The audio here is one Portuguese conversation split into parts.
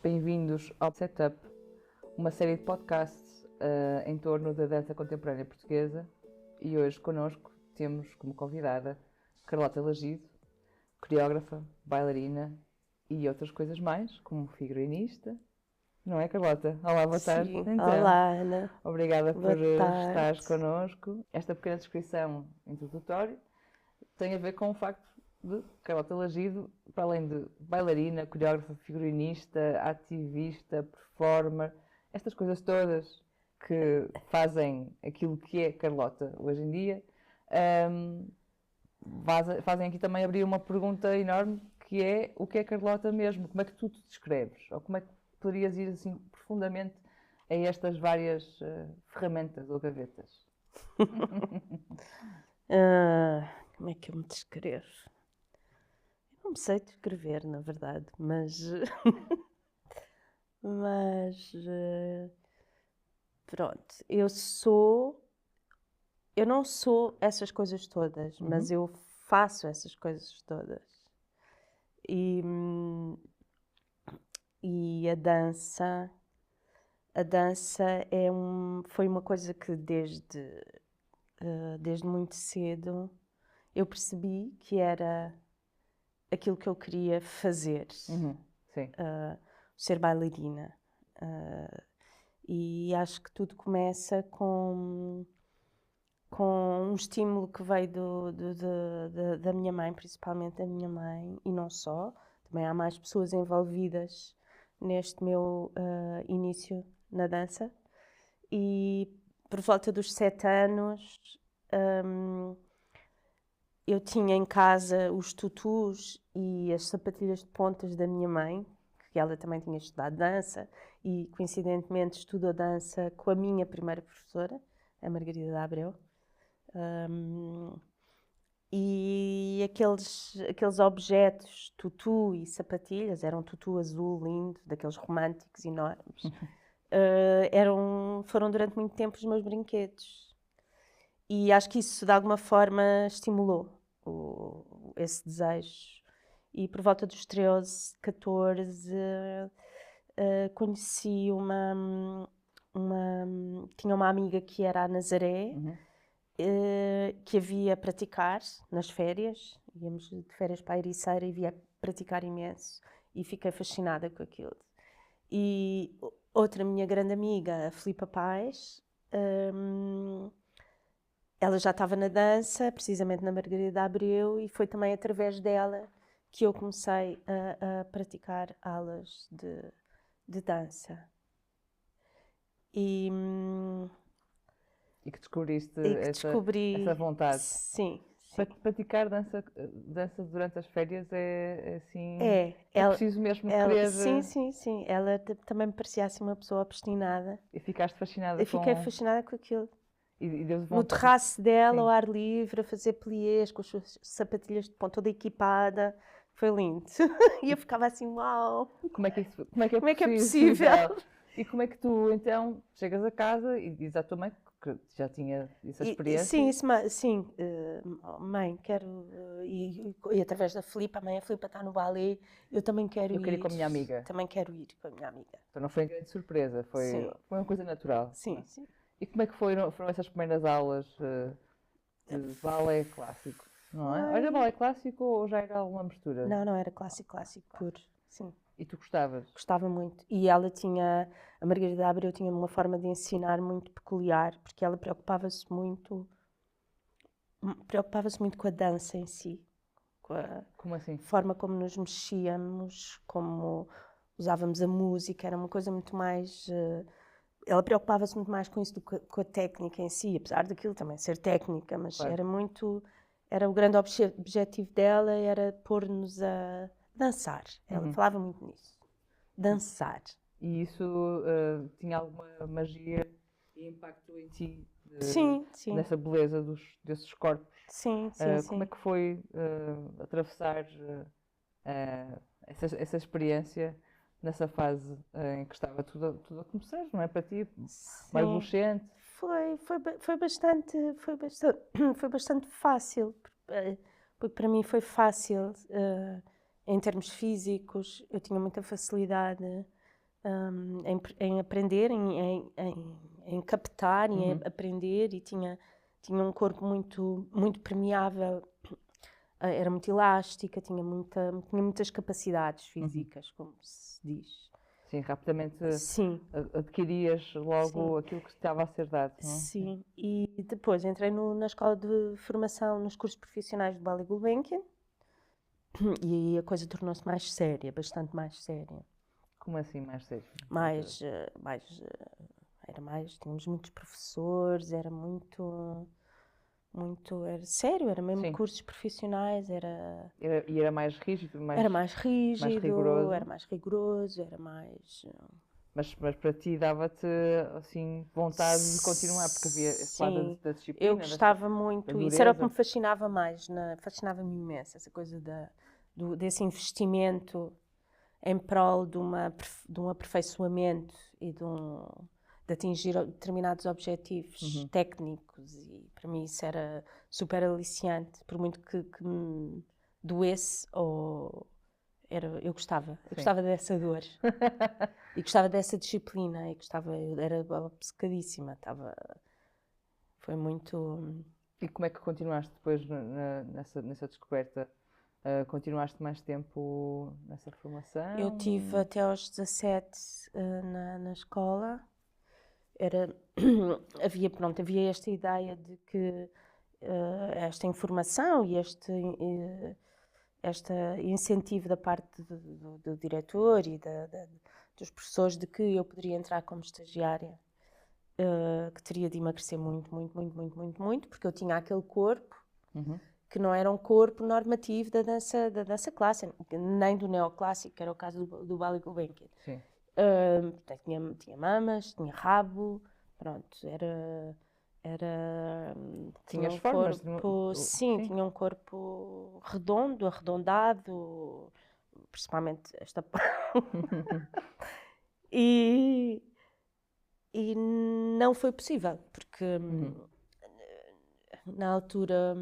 Bem-vindos ao Setup, uma série de podcasts em torno da dança contemporânea portuguesa, e hoje connosco temos como convidada Carlota Lagido, coreógrafa, bailarina e outras coisas mais, como figurinista. Não é, Carlota? Olá, boa tarde. Sim. Então, Olá, Ana. obrigada Boa por tarde. estares connosco. Esta pequena descrição introdutória tem a ver com o facto de Carlota Lagido, para além de bailarina, coreógrafa, figurinista, ativista, performer, estas coisas todas que fazem aquilo que é Carlota hoje em dia, fazem aqui também abrir uma pergunta enorme, que é: o que é Carlota mesmo? Como é que tu te descreves? Ou como é que poderias ir assim profundamente a estas várias ferramentas ou gavetas? Como é que eu me descrevo? Eu não me sei descrever, na verdade, mas pronto, eu não sou essas coisas todas, mas eu faço essas coisas todas. E a dança foi uma coisa que desde muito cedo eu percebi que era aquilo que eu queria fazer, Sim. ser bailarina. E acho que tudo começa com um estímulo que veio da minha mãe, principalmente da minha mãe, e não só. Também há mais pessoas envolvidas neste meu início na dança. E por volta dos 7 anos, eu tinha em casa os tutus e as sapatilhas de pontas da minha mãe, que ela também tinha estudado dança e, coincidentemente, estudou dança com a minha primeira professora, a Margarida de Abreu. E aqueles objetos, tutu e sapatilhas, era um tutu azul lindo, daqueles românticos enormes, foram durante muito tempo os meus brinquedos. E acho que isso de alguma forma estimulou esse desejo. E por volta dos 13, 14, conheci tinha uma amiga que era a Nazaré, que havia praticar nas férias. Íamos de férias para a Ericeira e via praticar imenso. E fiquei fascinada com aquilo. E outra minha grande amiga, a Filipa Paz, ela já estava na dança, precisamente na Margarida de Abreu, e foi também através dela que eu comecei a praticar aulas de dança. E que descobriste descobri essa vontade. Sim. Praticar dança durante as férias é assim. É preciso mesmo querer. Sim. Ela também me parecia assim uma pessoa obstinada. E ficaste fascinada Eu fiquei fascinada com aquilo. E deu no terraço dela, ao ar livre, a fazer pliés com as suas sapatilhas de ponta, toda equipada. Foi lindo. E eu ficava assim, uau! Como é que é possível? E como é que tu, então, chegas a casa e dizes à tua mãe que já tinha essa experiência? Sim. Mãe, quero... E através da Filipa, a Filipa está no balé, eu também quero ir. Eu queria ir com a minha amiga. Também quero ir com a minha amiga. Então não foi grande surpresa, foi uma coisa natural. Sim. E como é que foram essas primeiras aulas de balé clássico? Não é? Era balé clássico ou já era alguma mistura? Não, era clássico puro, sim. E tu gostavas? Gostava muito. E ela a Margarida Abreu tinha uma forma de ensinar muito peculiar, porque ela preocupava-se muito com a dança em si. Como assim? Forma como nos mexíamos, como usávamos a música, era uma coisa muito mais... ela preocupava-se muito mais com isso do que com a técnica em si, apesar daquilo também ser técnica, mas claro. Era o grande objetivo dela, era pôr-nos a dançar. Ela falava muito nisso. Dançar. E isso tinha alguma magia e impacto em ti Sim, sim. nessa beleza desses corpos. Sim, sim, Como sim. é que foi atravessar essa experiência nessa fase em que estava tudo a começar, não é? Para ti, uma Sim. adolescente. Foi bastante, foi bastante fácil, porque para mim foi fácil, em termos físicos, eu tinha muita facilidade em aprender, em captar e em aprender, e tinha um corpo muito permeável, era muito elástica, tinha muitas capacidades físicas, como se diz. Sim, rapidamente Sim. adquirias logo Sim. aquilo que estava a ser dado, não é? Sim, e depois entrei na escola de formação nos cursos profissionais do Ballet Gulbenkian e aí a coisa tornou-se mais séria, bastante mais séria. Como assim, mais sério? Tínhamos muitos professores, era era sério, era mesmo Sim. cursos profissionais, E era mais rígido, era mais rígido, rigoroso. era mais rigoroso, era mais... Mas para ti dava-te assim vontade de continuar, porque havia esse lado Sim, da disciplina, eu gostava da muito, dureza. isso era o que me fascinava mais, fascinava-me imenso, essa coisa desse investimento em prol de um aperfeiçoamento e de atingir determinados objetivos técnicos, e para mim isso era super aliciante, por muito que me doesse, eu gostava dessa dor. E gostava dessa disciplina, eu era obcecadíssima, foi muito... E como é que continuaste depois nessa descoberta? Continuaste mais tempo nessa formação? Eu tive até aos 17 na escola. Havia esta ideia de que esta informação e este incentivo da parte do diretor e dos professores de que eu poderia entrar como estagiária, que teria de emagrecer muito, porque eu tinha aquele corpo que não era um corpo normativo da dança clássica, nem do neoclássico, que era o caso do Ballet Gulbenkian. Sim. Tinha mamas, tinha rabo, pronto, tinha Tinhas um formas corpo, sim, tinha um corpo redondo, arredondado, principalmente esta parte. E não foi possível, porque na altura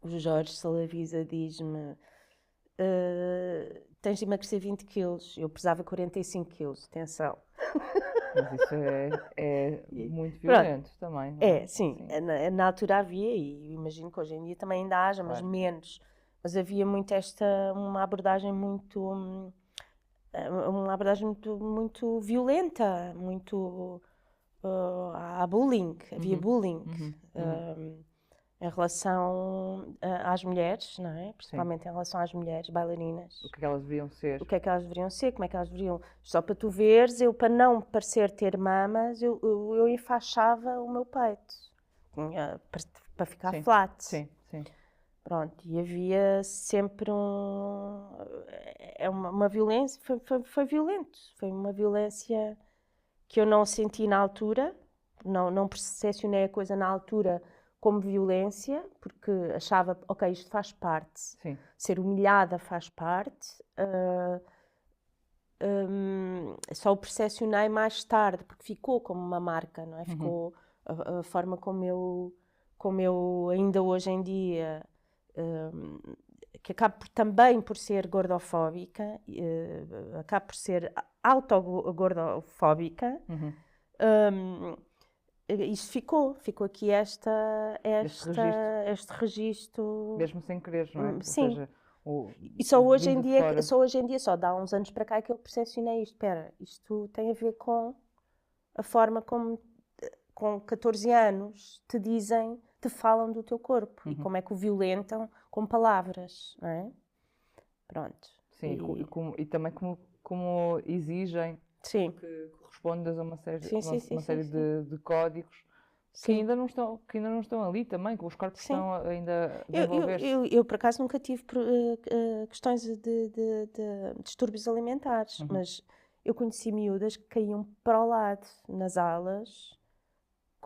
o Jorge Salavisa diz-me: tens de emagrecer 20 quilos. Eu pesava 45 quilos, atenção. Mas isso é muito violento também, não é? Sim. Na altura havia, e imagino que hoje em dia também ainda haja, mas menos. Mas havia muito uma abordagem muito muito violenta, muito há bullying, havia bullying em relação às mulheres, não é? Principalmente em relação às mulheres bailarinas. O que é que elas deveriam ser? O que é que elas deveriam ser, como é que elas deveriam... Só para tu veres, eu para não parecer ter mamas, eu enfaixava o meu peito. Para ficar flat. Sim, sim. Pronto, e havia sempre uma violência, foi violento. Foi uma violência que eu não senti na altura, não percepcionei a coisa na altura como violência, porque achava, ok, isto faz parte. Sim. Ser humilhada faz parte. Só o percepcionei mais tarde, porque ficou como uma marca, não é? Ficou a forma como eu ainda hoje em dia, que acabo também por ser gordofóbica, acabo por ser autogordofóbica, isto ficou aqui este registro. Mesmo sem querer, não é? Sim. Ou seja, E só hoje em dia, só dá uns anos para cá que eu percepcionei isto. Espera, isto tem a ver com a forma como com 14 anos te falam do teu corpo e como é que o violentam com palavras, não é? Pronto. Sim, e também como exigem que correspondas a uma série de códigos que ainda não estão ali também, que os corpos estão ainda a desenvolver-se. Eu, por acaso, nunca tive questões de distúrbios alimentares, mas eu conheci miúdas que caíam para o lado nas aulas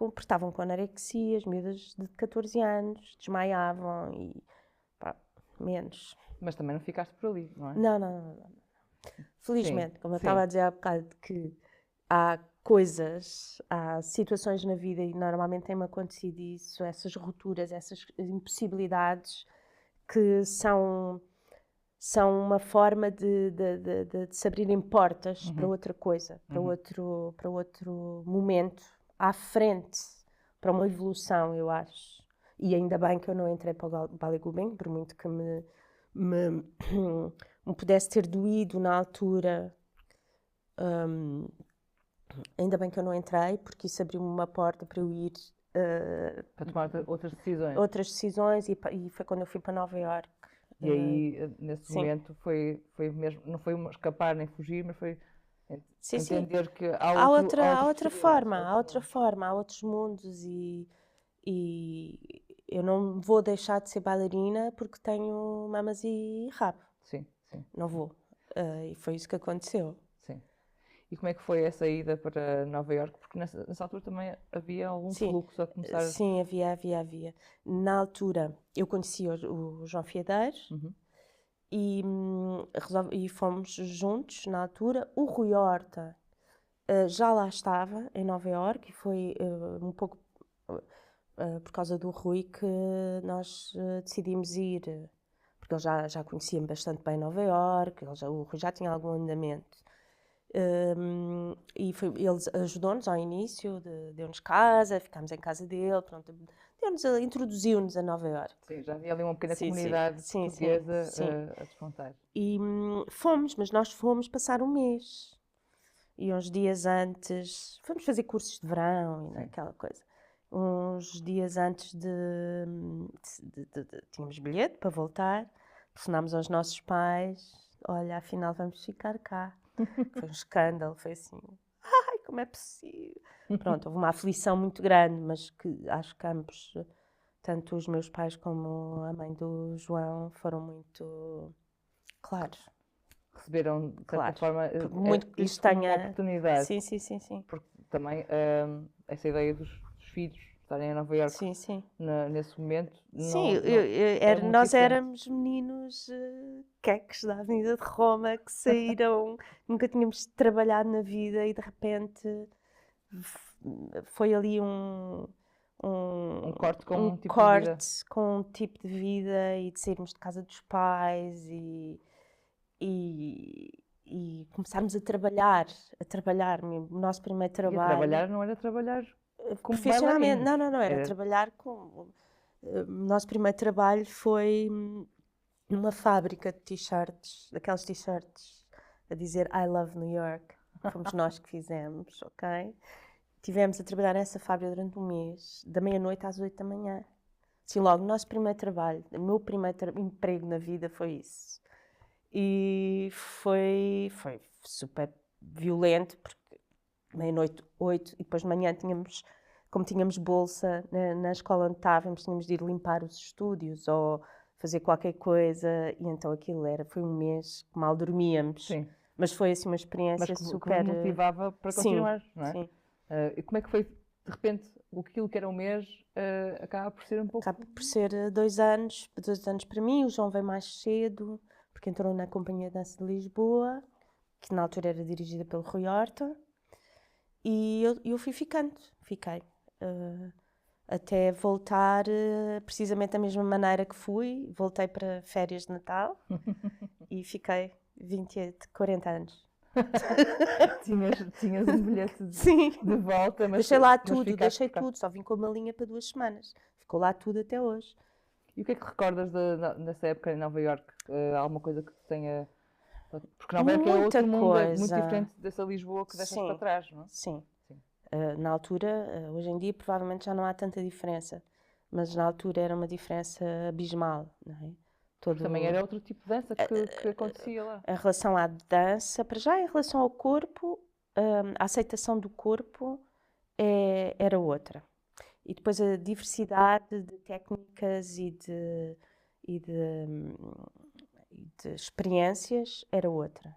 porque estavam com anorexia, as miúdas de 14 anos desmaiavam e pá, menos. Mas também não ficaste por ali, não é? Não. Felizmente, como eu sim. estava a dizer há bocado, que há situações na vida e normalmente tem-me acontecido isso, essas rupturas, essas impossibilidades que são uma forma de se abrirem portas para outra coisa, para outro momento, à frente, para uma evolução, eu acho. E ainda bem que eu não entrei para o Ballet Gulbenkian, por muito que me pudesse ter doído na altura. Ainda bem que eu não entrei, porque isso abriu-me uma porta para eu ir para tomar outras decisões e foi quando eu fui para Nova Iorque. E aí, nesse sim. momento, foi mesmo, não foi escapar nem fugir, mas foi entender sim. que há outra possibilidades, forma, há outros mundos e eu não vou deixar de ser bailarina porque tenho mamas e rabo. Sim. Não vou. E foi isso que aconteceu. Sim. E como é que foi essa ida para Nova Iorque? Porque nessa altura também havia algum fluxo a começar... Sim, havia. Na altura, eu conhecia o João Fiadeiros e fomos juntos na altura. O Rui Horta já lá estava, em Nova Iorque, e foi um pouco por causa do Rui que nós decidimos ir, porque ele já conhecia bastante bem Nova Iorque, o Rui já tinha algum andamento. E ele ajudou-nos ao início, deu-nos casa, ficámos em casa dele, pronto, introduziu-nos a Nova Iorque. Sim, já havia ali uma pequena comunidade portuguesa a despontar. E mas nós fomos passar um mês. E uns dias antes, fomos fazer cursos de verão e aquela coisa. Uns dias antes tínhamos bilhete para voltar, telefonámos aos nossos pais, olha, afinal vamos ficar cá. Foi um escândalo, foi assim, ai, como é possível? Pronto, houve uma aflição muito grande, mas que acho que ambos, tanto os meus pais como a mãe do João, foram muito claros. Receberam, de certa forma, muito que lhes isso como tenha... uma oportunidade. Sim. Porque também essa ideia dos filhos estarem em Nova Iorque nesse momento... nós éramos meninos queques da Avenida de Roma que saíram, nunca tínhamos trabalhado na vida e de repente foi ali um corte com um tipo corte de vida. Com um tipo de vida e de sairmos de casa dos pais e começámos a trabalhar o nosso primeiro trabalho. E a trabalhar não era trabalhar como profissionalmente, não, era trabalhar com... O nosso primeiro trabalho foi numa fábrica de t-shirts, daquelas t-shirts a dizer I love New York. Fomos nós que fizemos, ok? Tivemos a trabalhar nessa fábrica durante um mês, da meia-noite às 8 da manhã. Assim, logo, o nosso primeiro trabalho, o meu primeiro emprego na vida foi isso. E foi super violento, porque meia-noite, 8, e depois de manhã como tínhamos bolsa na escola onde estávamos, tínhamos de ir limpar os estúdios ou fazer qualquer coisa, e então aquilo foi um mês que mal dormíamos. Sim. Mas foi assim uma experiência super... que me motivava para continuar, não é? Sim. E como é que foi, de repente, aquilo que era um mês, acaba por ser um pouco... Acaba por ser 2 anos para mim. O João veio mais cedo, porque entrou na Companhia de Dança de Lisboa, que na altura era dirigida pelo Rui Horta, e eu fiquei. Até voltar precisamente da mesma maneira que fui. Voltei para férias de Natal e fiquei 40 anos. tinhas um bilhete de volta, mas deixei lá tudo, só vim com uma linha para 2 semanas. Ficou lá tudo até hoje. E o que é que recordas dessa época em Nova Iorque? Alguma coisa que te tenha... Porque Nova Iorque é outro mundo, muito diferente dessa Lisboa que deixas para trás, não é? Sim. Na altura, hoje em dia provavelmente já não há tanta diferença, mas na altura era uma diferença abismal, não é? Também era outro tipo de dança que acontecia lá. Em relação à dança, para já em relação ao corpo, a aceitação do corpo era outra. E depois a diversidade de técnicas e de experiências era outra.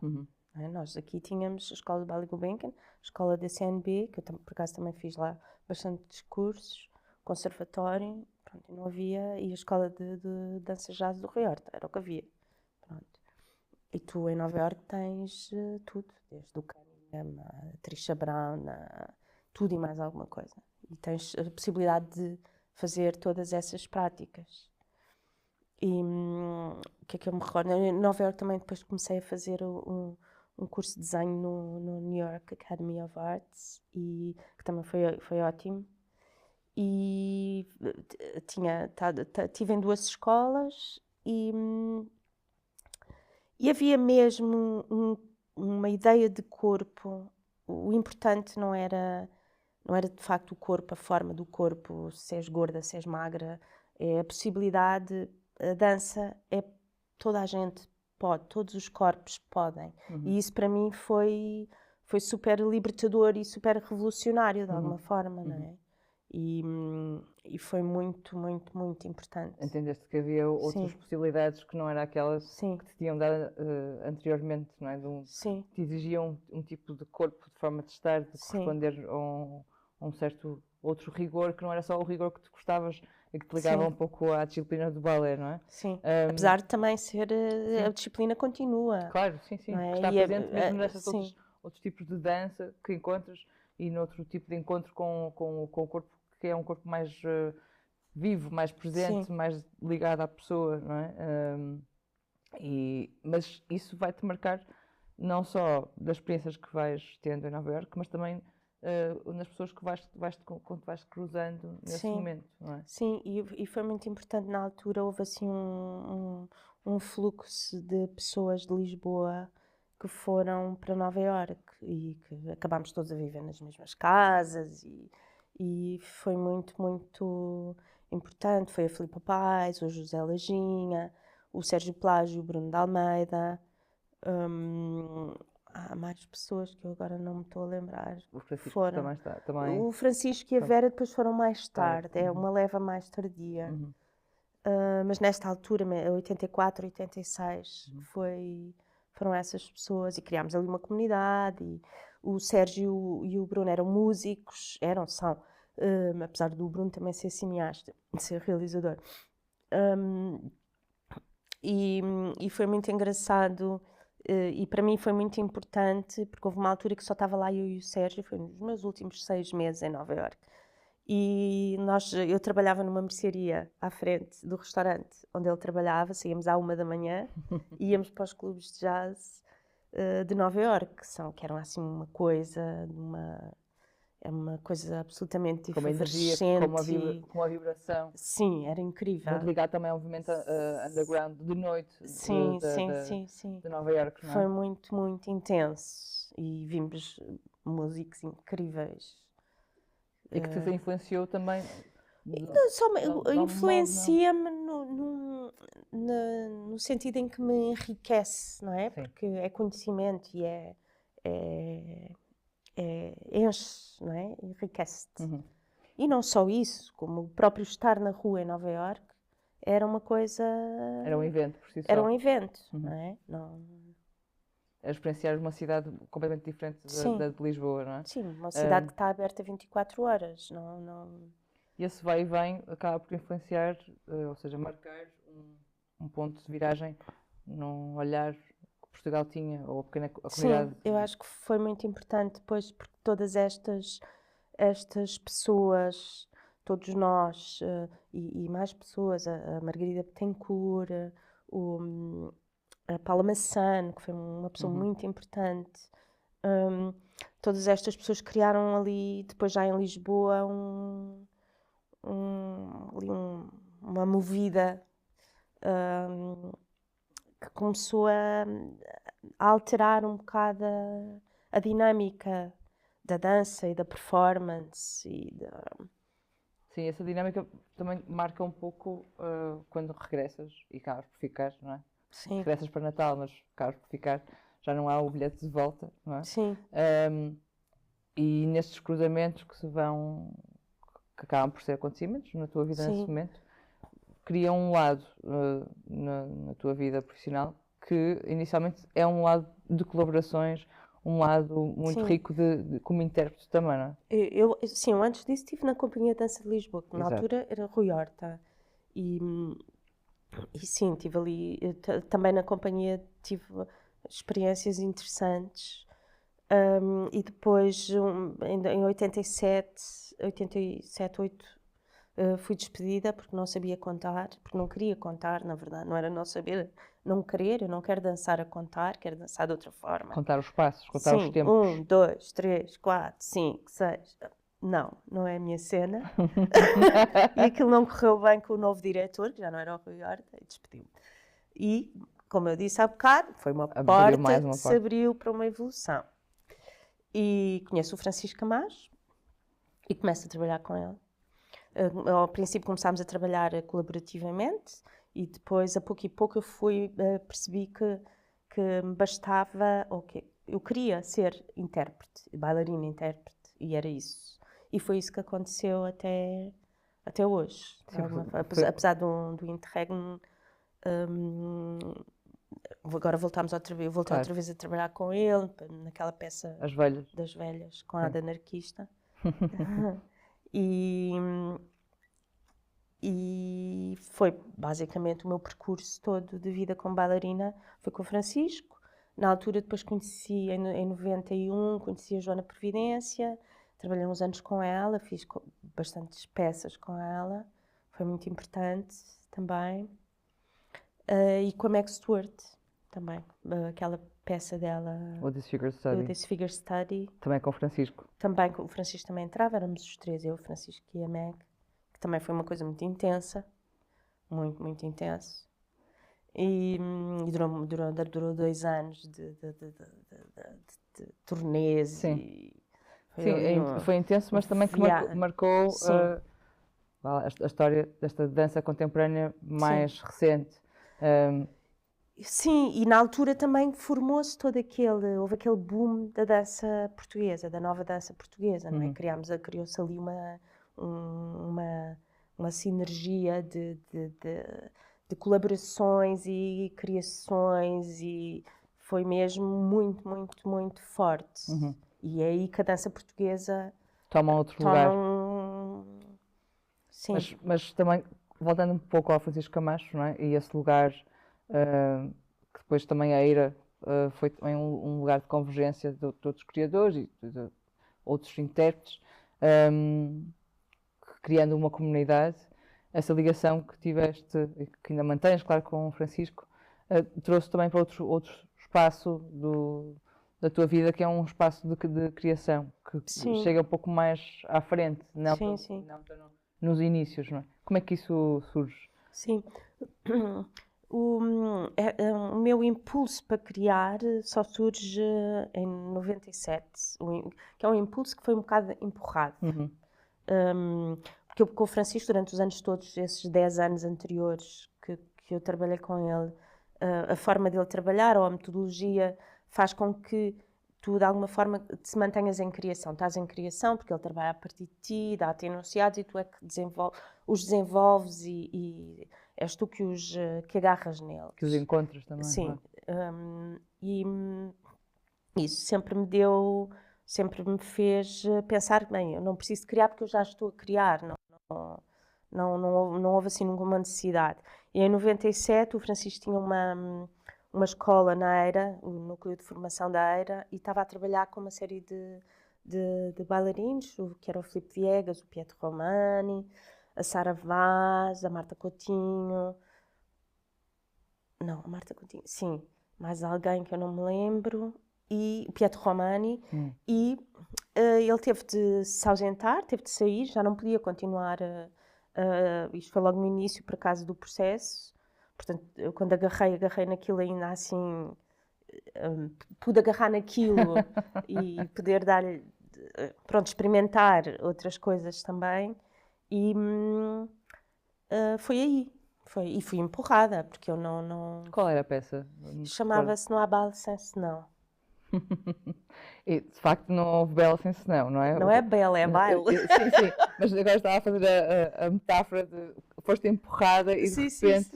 não é? Nós aqui tínhamos a escola de Ballet Gulbenkian, a escola da CNB, que eu por acaso também fiz lá bastantes cursos, conservatório, pronto, e não havia, e a escola de dança jazz do Rei Horta, era o que havia. Pronto. E tu em Nova Iorque tens tudo, desde o Cunningham, a Trisha Brown, tudo e mais alguma coisa. E tens a possibilidade de fazer todas essas práticas. E o que é que eu me recordo? Em Nova Iorque também depois comecei a fazer um curso de desenho no New York Academy of Arts, e que também foi ótimo. E tive em 2 escolas e havia mesmo uma ideia de corpo. O importante não era de facto o corpo, a forma do corpo, se és gorda, se és magra, é a possibilidade. A dança é toda a gente pode, todos os corpos podem. E isso para mim foi super libertador e super revolucionário de alguma forma, não é? E foi muito, muito, muito importante. Entendeste que havia outras possibilidades que não eram aquelas Sim. que te tinham dado anteriormente, não é? Sim. Que exigiam um tipo de corpo, de forma de estar, de corresponder a um certo outro rigor, que não era só o rigor que tu gostavas e que te ligava um pouco à disciplina do balé, não é? Sim. Apesar de também ser a disciplina continua. Claro, sim. Não é? Que está presente mesmo nesses outros tipos de dança que encontras e noutro tipo de encontro com o corpo, que é um corpo mais vivo, mais presente, mais ligado à pessoa, não é? Mas isso vai-te marcar não só das experiências que vais tendo em Nova Iorque, mas também nas pessoas que quando vais cruzando nesse momento, não é? Sim, e foi muito importante na altura. Houve assim um fluxo de pessoas de Lisboa que foram para Nova Iorque e que acabámos todos a viver nas mesmas casas, e foi muito, muito importante. Foi a Filipa Paz, o José Lajinha, o Sérgio Plágio, o Bruno de Almeida. Há mais pessoas que eu agora não me estou a lembrar. O Francisco também está. O Francisco e a Vera depois foram mais tarde, é uma leva mais tardia. Mas nesta altura, 84, 86, foram essas pessoas, e criámos ali uma comunidade. E o Sérgio e o Bruno eram músicos, são, apesar do Bruno também ser cineasta, ser realizador. E foi muito engraçado, e para mim foi muito importante, porque houve uma altura que só estava lá eu e o Sérgio, foi nos meus últimos 6 meses em Nova Iorque. E eu trabalhava numa mercearia à frente do restaurante onde ele trabalhava, saíamos à 1 da manhã e íamos para os clubes de jazz de Nova Iorque, que eram assim uma coisa absolutamente com uma energia, com uma vibração. Sim, era incrível. Muito ligado também ao movimento underground de noite de Nova Iorque, não é? Foi muito, muito intenso e vimos músicos incríveis. E que te influenciou também? Influencia-me no sentido em que me enriquece, não é? Sim. Porque é conhecimento e enche, não é? Enriquece-te. E não só isso, como o próprio estar na rua em Nova Iorque era uma coisa... Era um evento por si só. Era um evento, não é? A experienciar uma cidade completamente diferente da de Lisboa, não é? Sim, uma cidade que está aberta 24 horas. E esse vai e vem acaba por influenciar, ou seja, marcar um ponto de viragem num olhar que Portugal tinha, ou a comunidade. Sim, eu acho que foi muito importante depois, porque todas estas pessoas, todos nós, e mais pessoas, a Margarida Bettencourt, a Paula Massano, que foi uma pessoa muito importante. Todas estas pessoas criaram ali, depois já em Lisboa, uma movida que começou a alterar um bocado a dinâmica da dança e da performance. Sim, essa dinâmica também marca um pouco quando regressas e acabas por ficar, não é? Sim. Regressas para Natal, mas acabas por ficar, já não há o bilhete de volta, não é? Sim. E nestes cruzamentos que acabam por ser acontecimentos na tua vida nesse momento, criam um lado na tua vida profissional que inicialmente é um lado de colaborações, um lado muito Sim. rico como intérprete também, não é? Eu antes disso estive na Companhia de Dança de Lisboa, que na Exato. altura era Rui Horta. E sim, estive ali. Também na companhia tive experiências interessantes. E depois, em 87, 8, fui despedida porque não sabia contar, porque não queria contar, na verdade. Não era não saber, não querer. Eu não quero dançar a contar, quero dançar de outra forma. Contar os passos, contar os Sim, tempos. 1, 2, 3, 4, 5, 6. Não é a minha cena. E aquilo não correu bem com o novo diretor, que já não era o Rui Horta, e despediu-me. E, como eu disse há bocado, foi uma Abriu porta mais uma que se porta. abriu para uma evolução. E conheço o Francisco Camacho e começo a trabalhar com ele. Ao princípio começámos a trabalhar colaborativamente e depois, a pouco e pouco, percebi que me bastava, eu queria ser intérprete, bailarina intérprete, e era isso. E foi isso que aconteceu até hoje. Sim, Apesar do interregno, agora voltámos outra vez, voltei Claro. outra vez a trabalhar com ele, naquela peça As velhas. das velhas, com a Ada Anarquista. E foi basicamente o meu percurso todo de vida como bailarina, foi com o Francisco. Na altura depois conheci, em 91, conheci a Joana Providência, trabalhei uns anos com ela, fiz bastantes peças com ela, foi muito importante também. E com a Meg Stewart também, aquela peça dela, O Disfigured o Study. Disfigured Study. Também com o Francisco. Também o Francisco também entrava, éramos os três, eu, o Francisco e a Meg, que também foi uma coisa muito intensa, muito, muito intenso. E durou 2 anos de turnês. Sim. E Foi intenso, mas também que marcou a história desta dança contemporânea mais recente. Sim, e na altura também formou-se houve aquele boom da dança portuguesa, da nova dança portuguesa, não é? Criou-se ali uma sinergia de colaborações e criações, e foi mesmo muito, muito, muito forte. E é aí que a dança portuguesa toma outro lugar. Sim. Mas também, voltando um pouco ao Francisco Camacho, não é? E esse lugar, que depois também a Eira foi também um lugar de convergência de outros criadores e de outros intérpretes, criando uma comunidade. Essa ligação que tiveste, e que ainda mantens, claro, com o Francisco, trouxe também para outro espaço da tua vida, que é um espaço de criação, que chega um pouco mais à frente, não nos inícios, não é? Como é que isso surge? Sim. O meu impulso para criar só surge em 97, que é um impulso que foi um bocado empurrado. Porque eu, com o Francisco, durante os anos todos, esses 10 anos anteriores que eu trabalhei com ele, a forma dele trabalhar ou a metodologia faz com que tu, de alguma forma, te mantenhas em criação. Estás em criação porque ele trabalha a partir de ti, dá-te enunciados e tu é que os desenvolves e és tu que agarras nele. Que os encontras também. Sim. E isso sempre me fez pensar, bem, eu não preciso criar porque eu já estou a criar. Não houve assim nenhuma necessidade. E em 97 o Francisco tinha uma escola na Eira, o núcleo de formação da Eira, e estava a trabalhar com uma série de bailarinos, que era o Filipe Viegas, o Pietro Romani, a Sara Vaz, a Marta Coutinho. Não, a Marta Coutinho, sim, mais alguém que eu não me lembro, e o Pietro Romani, e ele teve de se ausentar, teve de sair, já não podia continuar, isto foi logo no início, por causa do processo. Portanto, eu quando agarrei naquilo ainda assim, pude agarrar naquilo e poder dar-lhe, experimentar outras coisas também. E foi aí. E fui empurrada, porque eu não... Qual era a peça? Chamava-se Não Há Baile Sem Senão. E, de facto, não houve bela sem senão, não é? Não é bela, é baile. Sim, mas agora estava a fazer a metáfora de foste empurrada e de repente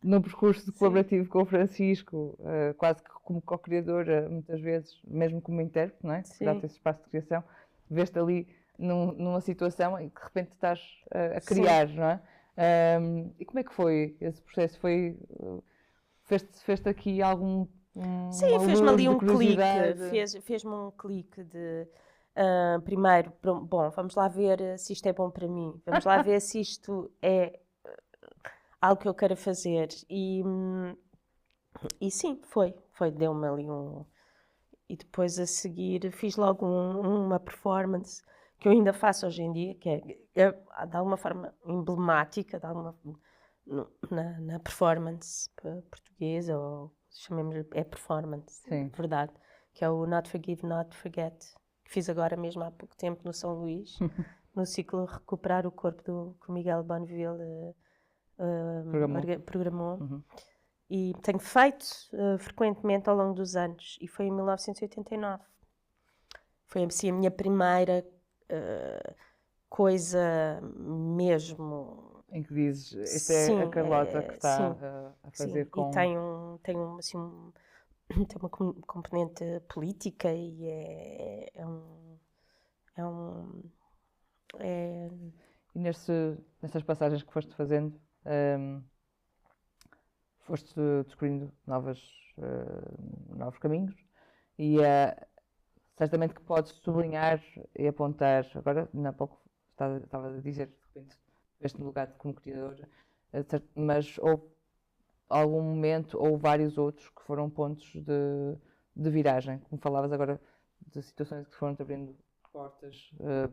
no percurso colaborativo com o Francisco, quase que como co-criadora, muitas vezes, mesmo como intérprete, não é? Dá-te esse espaço de criação, vês-te ali numa situação em que de repente estás a criar, não é? E como é que foi esse processo? Fez-te aqui algum Sim, uma fez-me luz ali de um clique, curiosidade? fez-me um clique de, primeiro, bom, vamos lá ver se isto é bom para mim, vamos lá ver se isto é algo que eu quero fazer. E sim, deu-me ali um... E depois a seguir fiz logo uma performance que eu ainda faço hoje em dia, que é de alguma forma emblemática, na performance portuguesa, ou chamemos-lhe, é performance, Sim. verdade, que é o Not Forgive, Not Forget, que fiz agora mesmo há pouco tempo no São Luís, no ciclo Recuperar o Corpo que o Miguel Bonneville programou. E tenho feito frequentemente ao longo dos anos, e foi em 1989. Foi assim a minha primeira coisa mesmo. Em que dizes, esta Sim, é a Carlota que está sim, a fazer sim. com... E tem uma componente política e E nessas passagens que foste fazendo, foste descobrindo novos caminhos e certamente que podes sublinhar e apontar. Agora, ainda há pouco estava a dizer, de repente, este lugar como criadora, mas houve algum momento ou vários outros que foram pontos de viragem, como falavas agora de situações que foram-te abrindo portas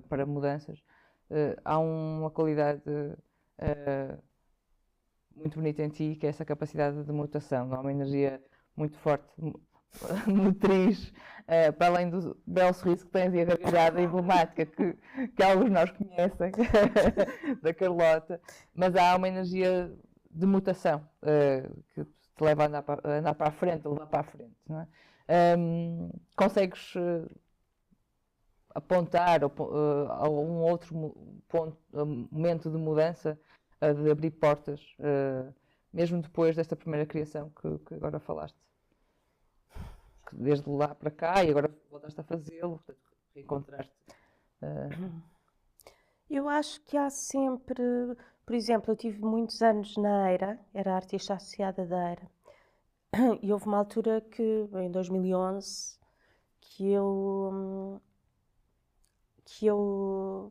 para mudanças. Há uma qualidade muito bonita em ti, que é essa capacidade de mutação. Há uma energia muito forte, motriz, para além do belo sorriso que tens e a gargalhada emblemática que alguns de nós conhecem, da Carlota, mas há uma energia de mutação que te leva a andar para a frente, a levar para a frente. Não é? Consegues apontar a um outro momento de mudança, de abrir portas, mesmo depois desta primeira criação que agora falaste? Que desde lá para cá e agora voltaste a fazê-lo, portanto, reencontraste. Eu acho que há sempre... Por exemplo, eu tive muitos anos na EIRA, era artista associada da EIRA, e houve uma altura que, em 2011, que eu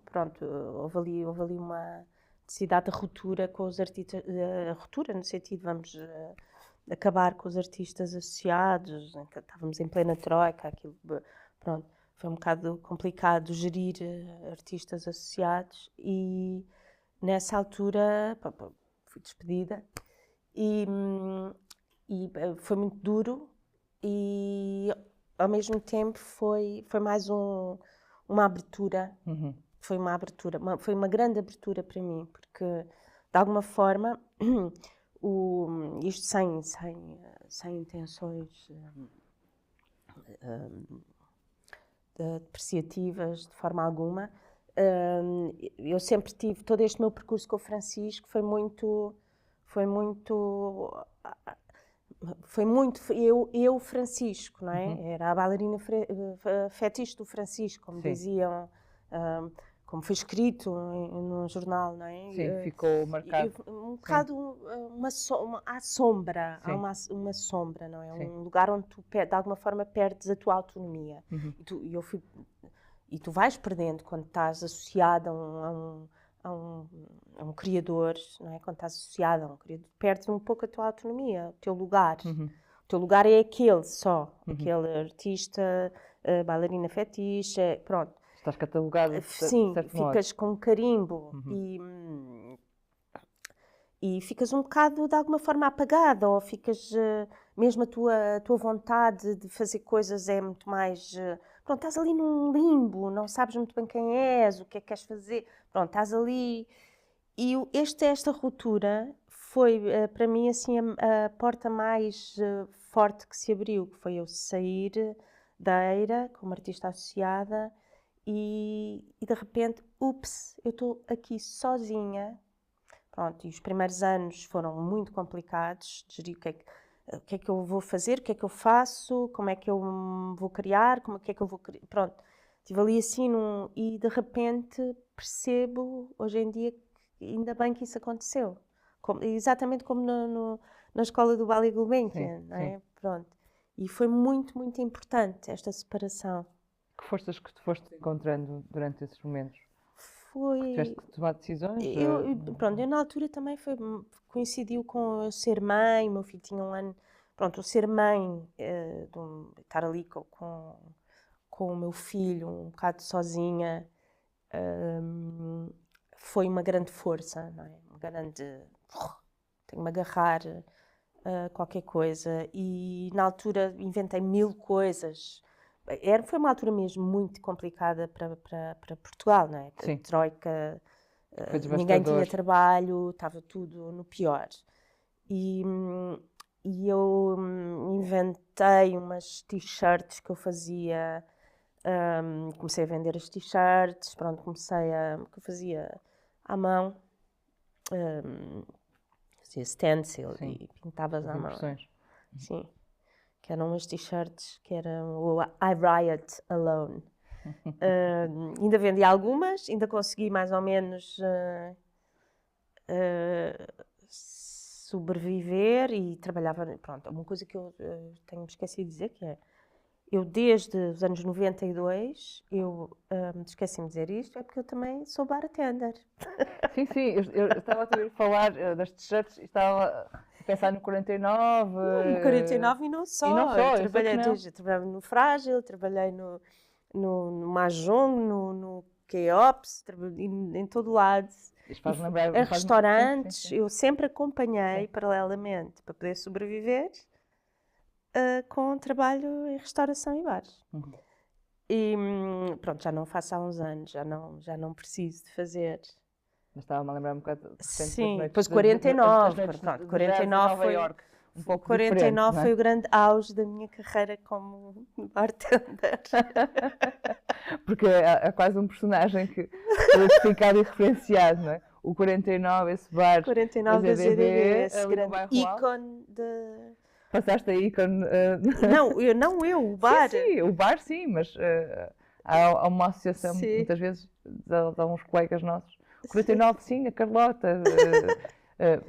pronto, houve ali uma necessidade de ruptura com os artistas, ruptura no sentido, vamos acabar com os artistas associados, estávamos em plena troika, aquilo, pronto, foi um bocado complicado gerir artistas associados, e nessa altura fui despedida e foi muito duro, e ao mesmo tempo foi mais uma abertura. Foi uma abertura, foi uma grande abertura para mim, porque de alguma forma isto sem intenções depreciativas de forma alguma, eu sempre tive todo este meu percurso com o Francisco, foi muito eu Francisco, não é? Era a bailarina fetiche do Francisco, como diziam, como foi escrito num jornal, não é? Sim, ficou marcado. Um bocado à sombra, há uma sombra, não é? Um lugar onde tu, de alguma forma, perdes a tua autonomia. E tu vais perdendo quando estás associado a um criador, não é? Quando estás associado a um criador, perdes um pouco a tua autonomia, o teu lugar. O teu lugar é aquele só, aquele artista, bailarina fetiche, pronto. Estás catalogado de Sim, certo ficas modo. com carimbo e ficas um bocado, de alguma forma, apagada, ou ficas, mesmo a tua vontade de fazer coisas é muito mais... pronto, estás ali num limbo, não sabes muito bem quem és, o que é que queres fazer, pronto, estás ali... E esta ruptura foi, para mim, assim, a porta mais forte que se abriu, que foi eu sair da EIRA como artista associada e de repente, ups, eu estou aqui sozinha, Pronto, e os primeiros anos foram muito complicados, de gerir o que é que eu vou fazer, o que é que eu faço, como é que eu me vou criar, como é que eu vou criar, pronto. Estive ali assim e de repente percebo, hoje em dia, que ainda bem que isso aconteceu. Exatamente como na escola do Bali Gulbenkian, Sim, não é? Pronto. E foi muito, muito importante esta separação. Que forças que te foste encontrando durante esses momentos? Foi... Tiveste que tomar decisões? Pronto, eu na altura também coincidiu com eu ser mãe, o meu filho tinha 1 ano. Pronto, eu ser mãe, estar ali com o meu filho, um bocado sozinha, foi uma grande força, não é? Uma grande. Tenho-me agarrar a qualquer coisa. E na altura inventei 1000 coisas. Foi uma altura mesmo muito complicada para Portugal, não é? Sim. A Troika. Foi Ninguém devastador. tinha trabalho, estava tudo no pior. E eu inventei umas t-shirts que eu fazia, comecei a vender as t-shirts, pronto, que eu fazia à mão, fazia stencil Sim, e pintavas as à mão. impressões. Sim, que eram umas t-shirts que eram o I Riot Alone. Ainda vendi algumas, ainda consegui mais ou menos sobreviver e trabalhava. Pronto, uma coisa que eu tenho esquecido de dizer que é eu desde os anos 92 esqueci-me de dizer isto, é porque eu também sou bartender. Sim, sim, eu estava a ouvir falar das t-shirts e estava a pensar no 49. No 49 e não só. E não só, eu eu sei que não. eu trabalhava no Frágil, trabalhei no Mahjong, no Keops, em todo lado. Isto faz lembrar. A restaurantes, Sim, sim. eu sempre acompanhei paralelamente para poder sobreviver com trabalho em restauração e bares. Uhum. E pronto, já não faço há uns anos, já não preciso de fazer. Mas estava-me a lembrar um bocado de repente das Sim, noites depois das 49, noites pronto, de jazz 49 em Nova foi, Iorque. Um pouco 49 diferente, não foi é? o grande auge da minha carreira como bartender. Porque é quase um personagem que codificado e referenciado, não é? O 49, esse bar 49 da da ZDB, ZDB, esse ali no grande bairro Alto. ícone de... Passaste a ícone. Não eu, o bar. Sim, o bar sim, mas há uma associação, Sim. muitas vezes, de alguns colegas nossos. 49, sim, a Carlota.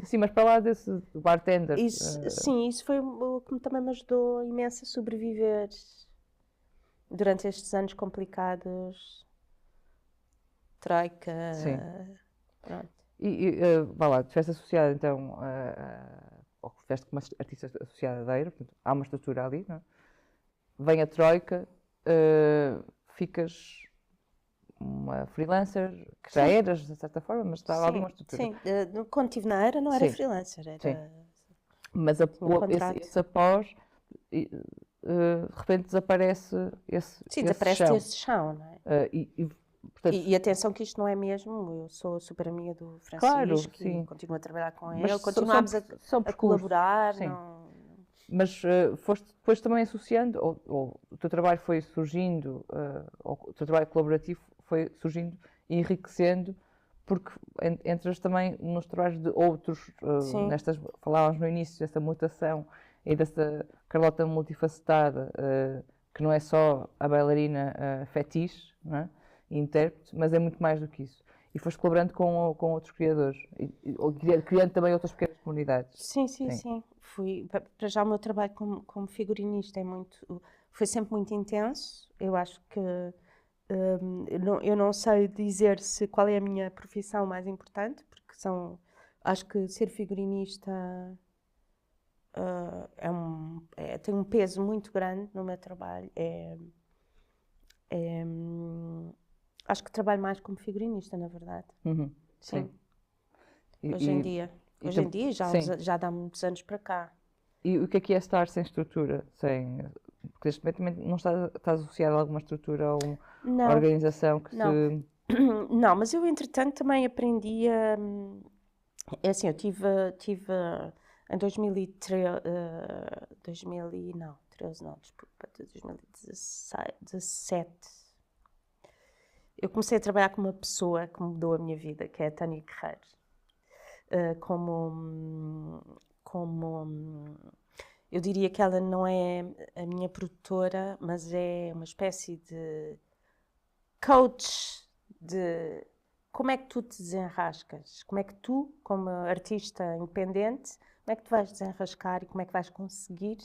Sim, mas para lá desse do bartender. Sim, isso foi o que também me ajudou imenso a sobreviver durante estes anos complicados. Troika. Sim. Pronto. Vá lá, estiveste associada então, ou estiveste como artista associada da Eira, portanto, há uma estrutura ali, não é? Vem a Troika, ficas uma freelancer, que já eras de certa forma, mas estava ali uma estrutura. Sim, quando estive na Eira não era Sim. freelancer, era... Sim. Mas esse após, de repente desaparece esse Sim, esse desaparece chão. esse chão, não é? Portanto, E atenção que isto não é mesmo, eu sou super amiga do Francisco claro, sim. e continuo a trabalhar com Mas ele, continuámos a colaborar. sim. Não... Mas foste depois também associando, ou o teu trabalho foi surgindo, ou o teu trabalho colaborativo foi surgindo e enriquecendo, porque entras também nos trabalhos de outros, falávamos no início dessa mutação e dessa Carlota multifacetada, que não é só a bailarina fetiche, não é? E intérprete, mas é muito mais do que isso. E foste colaborando com outros criadores, criando também outras pequenas comunidades. Sim. Para já o meu trabalho como figurinista foi sempre muito intenso. Eu acho que eu não sei dizer qual é a minha profissão mais importante, porque acho que ser figurinista tem um peso muito grande no meu trabalho. Acho que trabalho mais como figurinista, na verdade. Uhum, Sim. E, Hoje em dia, já dá muitos anos para cá. E o que é estar sem estrutura? Porque neste momento também não estás associado a alguma estrutura ou uma organização que não. Não, mas eu entretanto também aprendi a... É assim, eu tive em 2017. Eu comecei a trabalhar com uma pessoa que mudou a minha vida, que é a Tânia Guerreiro. eu diria que ela não é a minha produtora, mas é uma espécie de coach de como é que tu te desenrascas, como é que tu, como artista independente, como é que tu vais desenrascar e como é que vais conseguir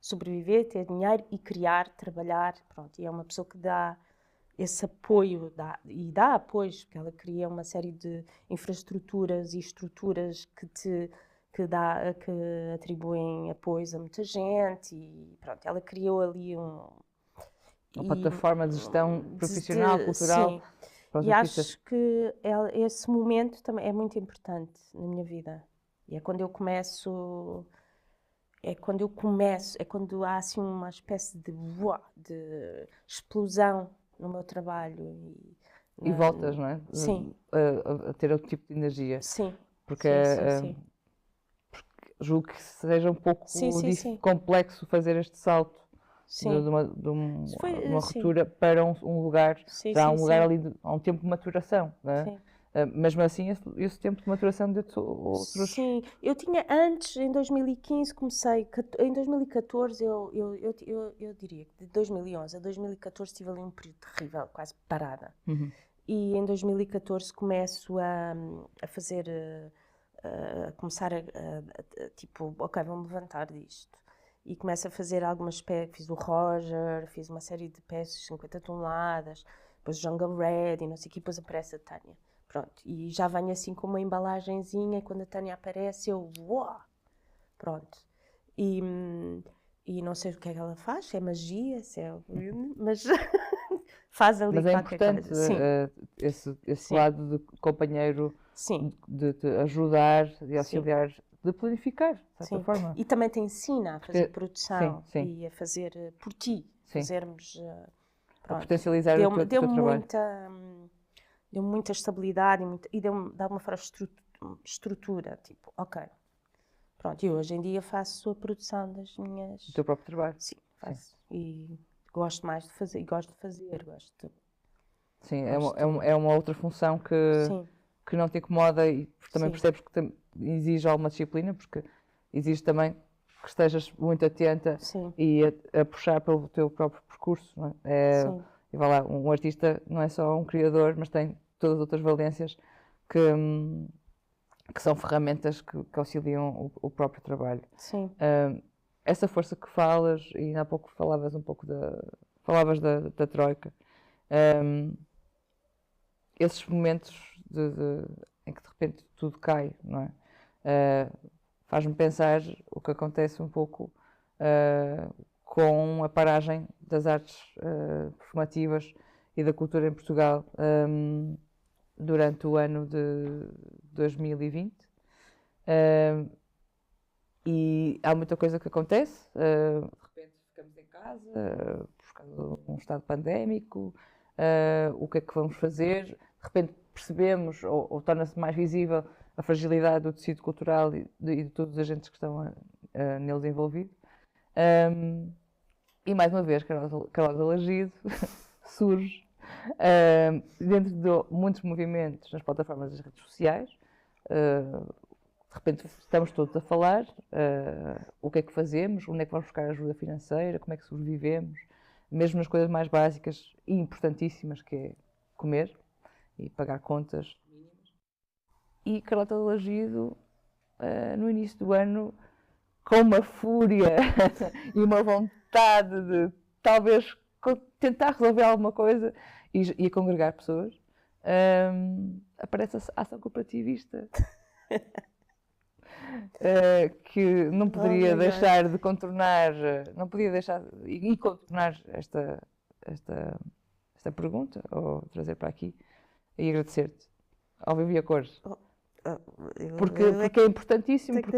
sobreviver, ter dinheiro e criar, trabalhar, pronto. E é uma pessoa que dá esse apoio, dá apoios, porque ela cria uma série de infraestruturas e estruturas que atribuem apoios a muita gente e pronto, ela criou ali Uma plataforma de gestão profissional, cultural, sim, para os e artistas. acho que esse momento também é muito importante na minha vida. E é quando eu começo, é quando há assim uma espécie de explosão no meu trabalho. E voltas, não é? Sim. A ter outro tipo de energia. Sim. Porque, Sim. julgo que seja um pouco Sim. complexo fazer este salto de Sim. uma ruptura para um lugar, já há um lugar ali, há um tempo de maturação, não é? Sim. Mesmo assim, esse tempo de maturação de outros... Sim, eu tinha antes, em 2015, comecei, em 2014, eu diria que de 2011 a 2014 tive ali um período terrível, quase parada. Uhum. E em 2014 começo a fazer, tipo, ok, vou-me levantar disto. E começo a fazer algumas peças, fiz o Roger, fiz uma série de peças de 50 toneladas, depois o Jungle Red e não sei o que, depois aparece a Tânia. Pronto, e já venho assim com uma embalagenzinha e quando a Tânia aparece eu, uau! Pronto. E não sei o que é que ela faz, se é magia, se é... mas faz ali Mas é qualquer importante coisa. esse lado de companheiro, de ajudar, de auxiliar, de planificar, de certa forma. E também te ensina a fazer produção e a fazer por ti, fazermos... a potencializar o teu trabalho. Deu-me muita estabilidade e deu-me de alguma forma estrutura, tipo, ok, pronto, e hoje em dia faço a produção das minhas... Do teu próprio trabalho. Sim, faço. E gosto mais de fazer, Sim, é uma outra função que não te incomoda e também percebes que exige alguma disciplina, porque exige também que estejas muito atenta e a puxar pelo teu próprio percurso, não é? E vai lá, um artista não é só um criador, mas tem todas as outras valências que são ferramentas que auxiliam o próprio trabalho. Essa força que falas, e ainda há pouco falavas um pouco da Troika, esses momentos em que de repente tudo cai, não é? Faz-me pensar o que acontece um pouco com a paragem das artes performativas e da cultura em Portugal durante o ano de 2020. E há muita coisa que acontece, de repente ficamos em casa por causa de um estado pandémico, o que é que vamos fazer? De repente percebemos ou torna-se mais visível a fragilidade do tecido cultural e de todos os agentes que estão neles envolvidos. E mais uma vez, Carlos Lagido surge dentro de muitos movimentos nas plataformas das redes sociais. De repente estamos todos a falar o que é que fazemos, onde é que vamos buscar ajuda financeira, como é que sobrevivemos, mesmo nas coisas mais básicas e importantíssimas, que é comer e pagar contas. E Carlota Lagido, no início do ano, com uma fúria e uma vontade de talvez tentar resolver alguma coisa e a congregar pessoas, aparece a ação cooperativista. Que não poderia deixar de contornar, não podia deixar de contornar esta pergunta, ou trazer para aqui, e agradecer-te, ao vivo e a cores. Porque é importantíssimo, porque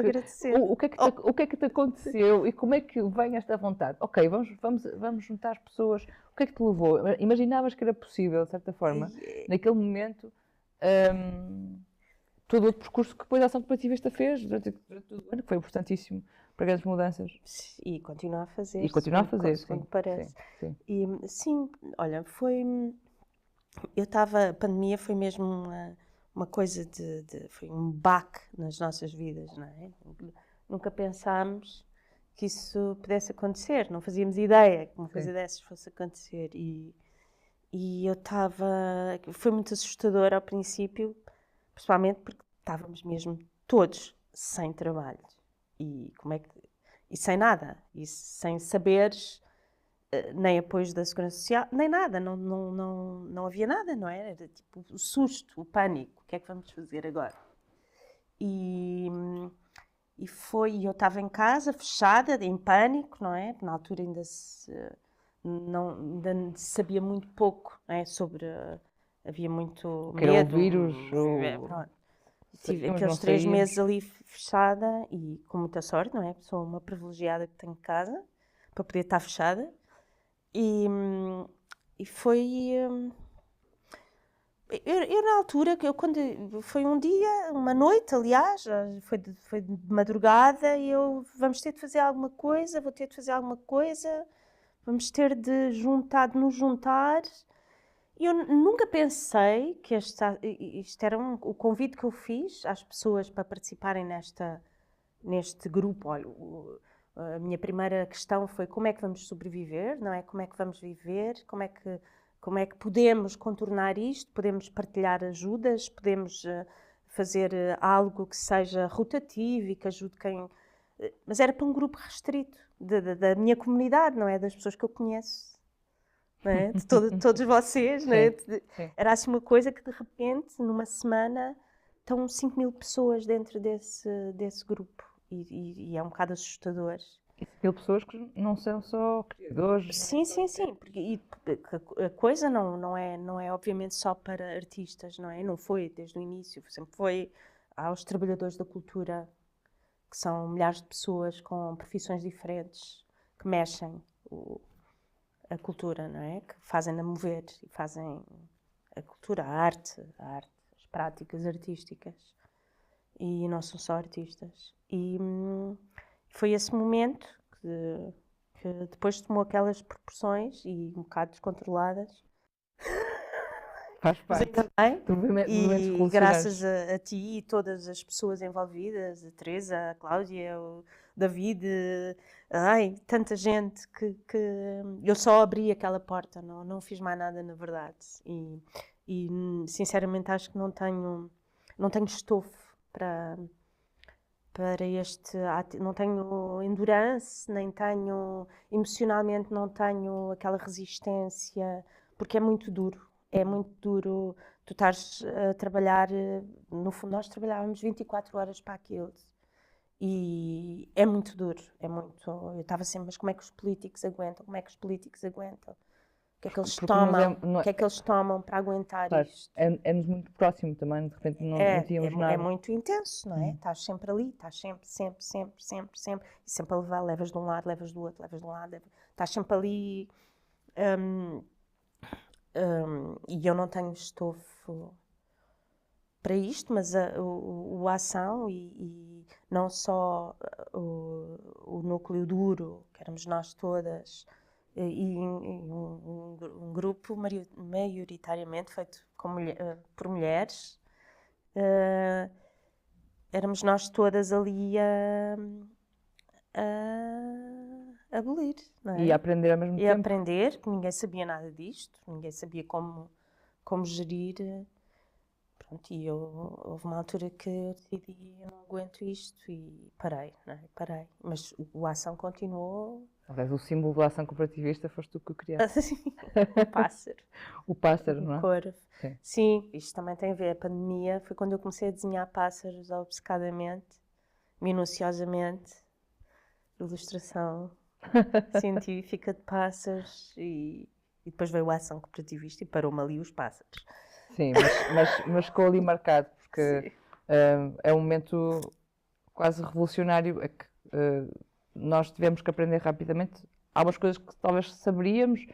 o que é que te aconteceu e como é que vem esta vontade? Ok, vamos juntar as pessoas, o que é que te levou? Imaginavas que era possível, de certa forma, naquele momento, todo o percurso que depois a ação cooperativista fez durante todo o ano, que foi importantíssimo para grandes mudanças. E continua a fazer. E continua a fazer, sim. Parece. Sim. E, sim, olha, a pandemia foi mesmo uma coisa foi um baque nas nossas vidas, não é? Nunca pensámos que isso pudesse acontecer, não fazíamos ideia que uma coisa dessas fosse acontecer. E eu estava. Foi muito assustador ao princípio, principalmente porque estávamos mesmo todos sem trabalho. E sem nada, e sem saberes, nem apoios da Segurança Social, nem nada, não havia nada, não é? Era tipo o susto, o pânico, o que é que vamos fazer agora? E eu estava em casa, fechada, em pânico, não é? Na altura ainda ainda se sabia muito pouco, não é? Havia muito Que era o medo. vírus, Pronto. Mas Tive não aqueles 3 saíamos. meses ali fechada e com muita sorte, não é? Sou uma privilegiada que tenho casa para poder estar fechada. E foi. Eu na altura, foi um dia, uma noite, aliás, foi de madrugada, e vamos ter de fazer alguma coisa, vou ter de fazer alguma coisa, vamos ter de nos juntar. E eu nunca pensei que isto era o convite que eu fiz às pessoas para participarem neste grupo. Olha, a minha primeira questão foi como é que vamos sobreviver, não é? Como é que vamos viver, como é que podemos contornar isto, podemos partilhar ajudas, podemos fazer algo que seja rotativo e que ajude quem... Mas era para um grupo restrito, da minha comunidade, não é? Das pessoas que eu conheço. Não é? De todos vocês, não é? Era assim uma coisa que de repente, numa semana, estão 5.000 pessoas dentro desse grupo e é um bocado assustador. E 5.000 pessoas que não são só criadores. Sim. Porque a coisa não é obviamente só para artistas, não é? Não foi desde o início, sempre foi aos trabalhadores da cultura, que são milhares de pessoas com profissões diferentes, que mexem a cultura, não é? Que fazem-na mover e fazem a cultura, a arte, as práticas artísticas. E não são só artistas. E foi esse momento que depois tomou aquelas proporções e um bocado descontroladas. Faz parte. E graças a ti e todas as pessoas envolvidas, a Teresa, a Cláudia, o David, tanta gente que eu só abri aquela porta, não fiz mais nada na verdade. E sinceramente acho que não tenho estofo para não tenho endurance, nem tenho, emocionalmente não tenho aquela resistência, porque é muito duro. É muito duro tu estares a trabalhar, no fundo nós trabalhávamos 24 horas para aquilo. E é muito duro, eu estava sempre, mas como é que os políticos aguentam? Como é que os políticos aguentam? O que é que eles tomam? O que é que eles tomam para aguentar isto? É-nos muito próximo também, de repente não tínhamos nada. É muito intenso, não é? Estás sempre ali, estás sempre. E sempre a levar, levas de um lado, levas do outro, levas de um lado, estás sempre ali. E eu não tenho estofo para isto, mas a ação e não só o núcleo duro, que éramos nós todas, e um grupo maioritariamente feito por mulheres, éramos nós todas ali a abolir, não é? E a aprender ao mesmo tempo. E aprender, que ninguém sabia nada disto, ninguém sabia como gerir. Pronto, e houve uma altura que eu decidi, eu não aguento isto e parei, não é? Parei. Mas a ação continuou. Aliás, o símbolo da ação cooperativista foste tu que o criaste. O pássaro. O pássaro, não é? O corvo. Sim, isto também tem a ver. A pandemia foi quando eu comecei a desenhar pássaros obcecadamente, minuciosamente, ilustração científica de pássaros e depois veio a ação cooperativista e parou-me ali os pássaros. Sim, mas ficou ali marcado, porque é um momento quase revolucionário, é que nós tivemos que aprender rapidamente. Há umas coisas que talvez saberíamos,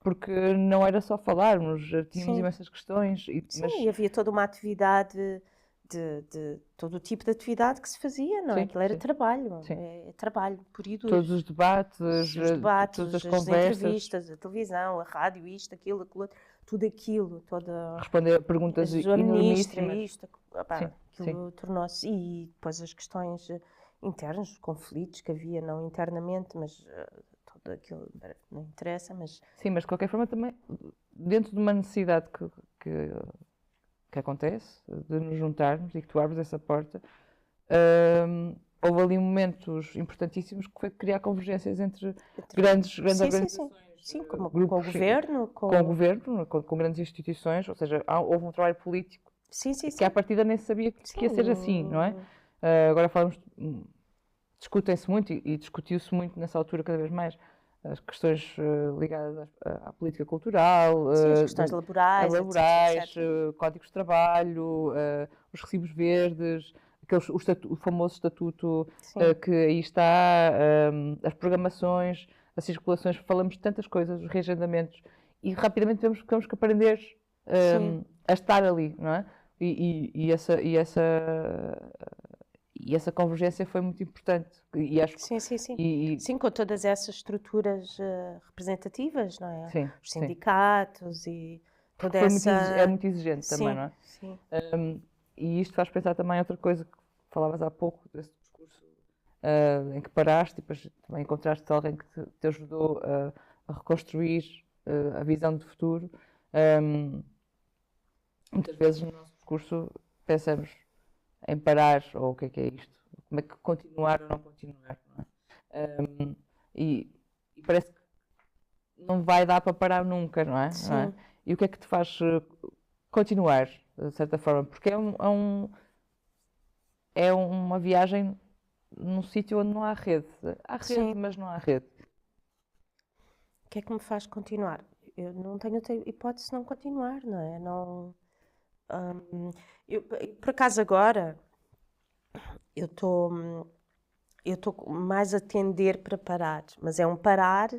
porque não era só falarmos, tínhamos imensas questões. Sim, havia toda uma atividade de todo o tipo de atividade que se fazia, não é? Sim, Aquilo era sim. trabalho, Sim. é trabalho, por e duro. Todos os debates, Os debates, todas as as conversas, entrevistas, a televisão, a rádio, isto, aquilo, tudo aquilo, responder a perguntas a ministra, enormíssimas. isto, opá, Sim, aquilo tornou-se. E depois as questões internas, os conflitos que havia, não internamente, mas tudo aquilo não interessa, mas. Sim, mas de qualquer forma também, dentro de uma necessidade que acontece, de nos juntarmos e que tu abres essa porta, houve ali momentos importantíssimos que foi criar convergências entre grandes Sim, organizações, sim, com o grupos, governo, com o governo, com grandes instituições, ou seja, houve um trabalho político Sim, que à partida nem sabia que ia ser assim, não é? Agora falamos, discutem-se muito e discutiu-se muito nessa altura cada vez mais as questões ligadas à política cultural, Sim, as questões laborais, etc. códigos de trabalho, os recibos verdes, o famoso estatuto que aí está, as programações, as circulações, falamos de tantas coisas, os reagendamentos, e rapidamente temos que aprender a estar ali, não é? E essa convergência foi muito importante. E acho Sim. Sim, com todas essas estruturas representativas, não é? Sim, os sindicatos e toda essa. É muito exigente também, não é? Sim. E isto faz pensar também outra coisa que falavas há pouco, desse discurso em que paraste e depois também encontraste alguém que te ajudou a reconstruir a visão de futuro. Muitas vezes no nosso discurso pensamos em parar, ou o que é isto? Como é que continuar ou não continuar? Não é? E parece que não vai dar para parar nunca, não é? Sim. Não é? E o que é que te faz continuar, de certa forma? Porque é uma viagem num sítio onde não há rede. Há rede, Sim. mas não há rede. O que é que me faz continuar? Eu não tenho outra hipótese de não continuar, não é? Não, eu, por acaso agora eu estou mais a tender para parar, mas é um parar,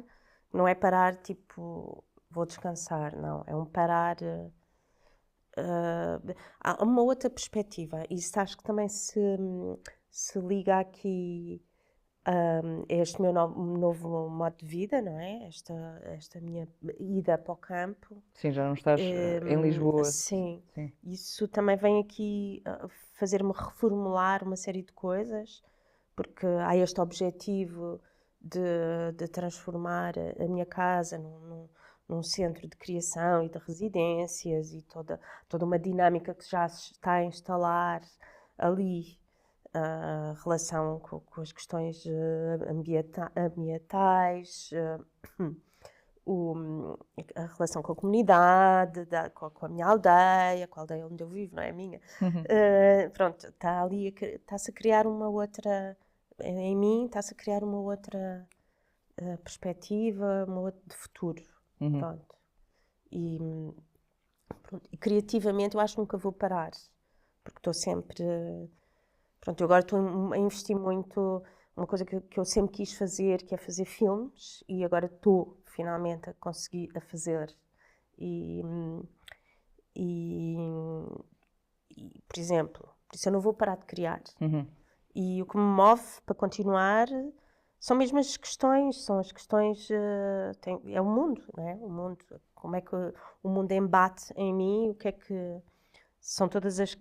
não é parar tipo vou descansar, não, é um parar. Há uma outra perspectiva, e isso acho que também se liga aqui a este meu novo modo de vida, não é? Esta minha ida para o campo. Sim, já não estás em Lisboa. Sim, isso também vem aqui fazer-me reformular uma série de coisas, porque há este objetivo de transformar a minha casa num centro de criação e de residências e toda uma dinâmica que já se está a instalar ali, a relação com as questões ambientais, a relação com a comunidade, com a minha aldeia, com a aldeia onde eu vivo, não é a minha. Pronto, está ali, está-se a criar uma outra, em mim, está-se a criar uma outra perspectiva, uma outra de futuro. Pronto. E criativamente eu acho que nunca vou parar, porque estou sempre. Pronto, eu agora estou a investir muito. Uma coisa que eu sempre quis fazer, que é fazer filmes, e agora estou finalmente a conseguir a fazer. E, por exemplo, por isso eu não vou parar de criar. E o que me move para continuar são mesmo as questões, é o mundo, não é? O mundo, como é que o mundo embate em mim, o que é que são todas as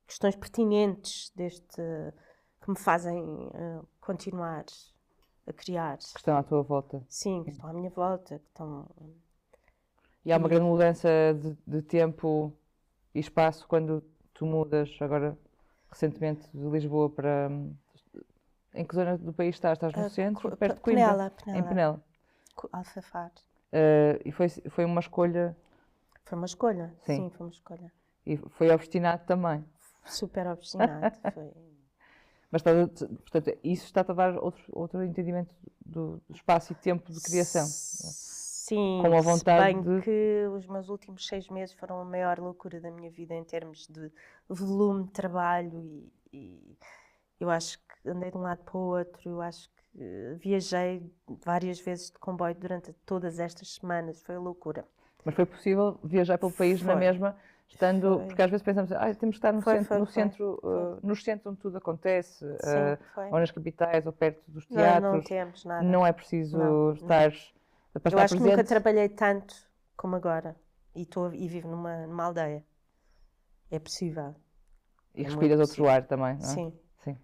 questões pertinentes que me fazem continuar a criar. Que estão à tua volta. Sim, que estão à minha volta. Que estão... E há uma grande mudança de tempo e espaço quando tu mudas agora, recentemente, de Lisboa para... Em que zona do país estás? Estás no centro, perto de Coimbra? Penela. Em Penela. Alfafar. E foi uma escolha... Foi uma escolha, sim, foi uma escolha. E foi obstinado também. Super obstinado, foi... Mas, portanto, isso está-te a dar outro entendimento do espaço e tempo de criação. Sim, com a vontade se bem que os meus últimos 6 meses foram a maior loucura da minha vida em termos de volume de trabalho e eu acho que andei de um lado para o outro, eu acho que viajei várias vezes de comboio durante todas estas semanas, foi a loucura. Mas foi possível viajar pelo país na mesma, estando, Foi. porque às vezes pensamos, temos que estar no Foi, centro, foi, no foi. centro, Foi. no centro onde tudo acontece, Sim, foi. ou nas capitais, ou perto dos Não teatros. temos nada. Não é preciso Não. estar, para Eu estar acho que nunca presente. trabalhei tanto como agora. E vivo numa aldeia. É possível. E É respiras muito outro possível. ar também, não é? Sim. Sim.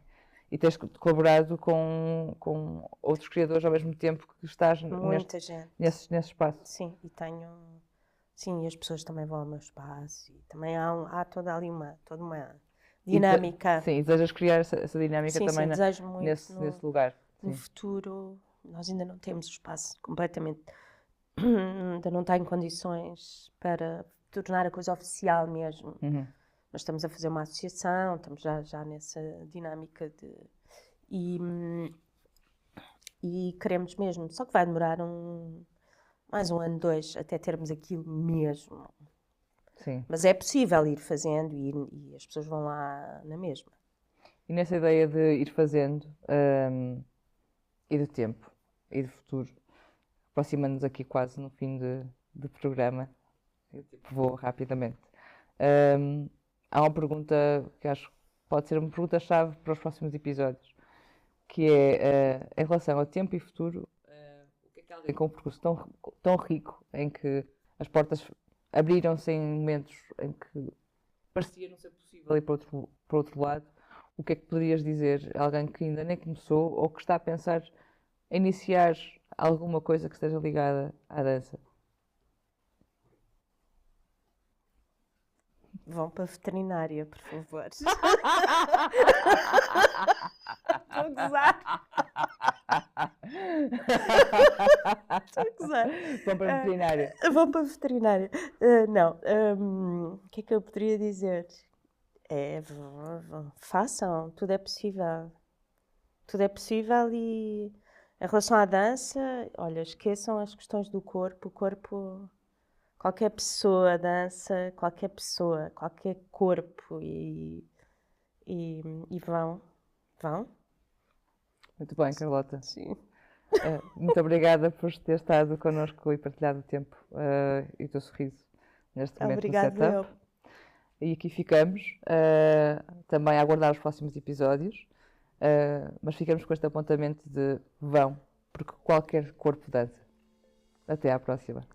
E tens colaborado com outros criadores ao mesmo tempo que estás Muita gente. nesse espaço. Sim, e tenho. Sim, e as pessoas também vão ao meu espaço. E também há toda ali toda uma dinâmica. Sim, e desejas criar essa dinâmica Sim, também desejo muito nesse lugar. no Sim. futuro. Nós ainda não temos o espaço completamente. Ainda não está em condições para tornar a coisa oficial mesmo. Uhum. Nós estamos a fazer uma associação, estamos já nessa dinâmica e queremos mesmo. Só que vai demorar mais um ano, 2, até termos aquilo mesmo. Sim. Mas é possível ir fazendo e as pessoas vão lá na mesma. E nessa ideia de ir fazendo, e de tempo, e de futuro, aproximando-nos aqui quase no fim do programa, eu vou rapidamente. Há uma pergunta que acho que pode ser uma pergunta-chave para os próximos episódios, que é, em relação ao tempo e futuro, o que é que alguém com um percurso tão rico, em que as portas abriram-se em momentos em que parecia não ser possível ir para outro lado, o que é que poderias dizer a alguém que ainda nem começou ou que está a pensar em iniciar alguma coisa que esteja ligada à dança? Vão para a veterinária, por favor. Estou a gozar. Estou a gozar. Vão para a veterinária. Vão para a veterinária. Não. O que é que eu poderia dizer? Façam, tudo é possível. Tudo é possível e em relação à dança, olha, esqueçam as questões do corpo. O corpo, qualquer pessoa dança, qualquer pessoa, qualquer corpo e vão. Muito bem, Carlota. Sim. Muito obrigada por ter estado connosco e partilhado o tempo e o teu sorriso neste momento Obrigada, no setup. E aqui ficamos, também a aguardar os próximos episódios, mas ficamos com este apontamento de vão, porque qualquer corpo dança. Até à próxima.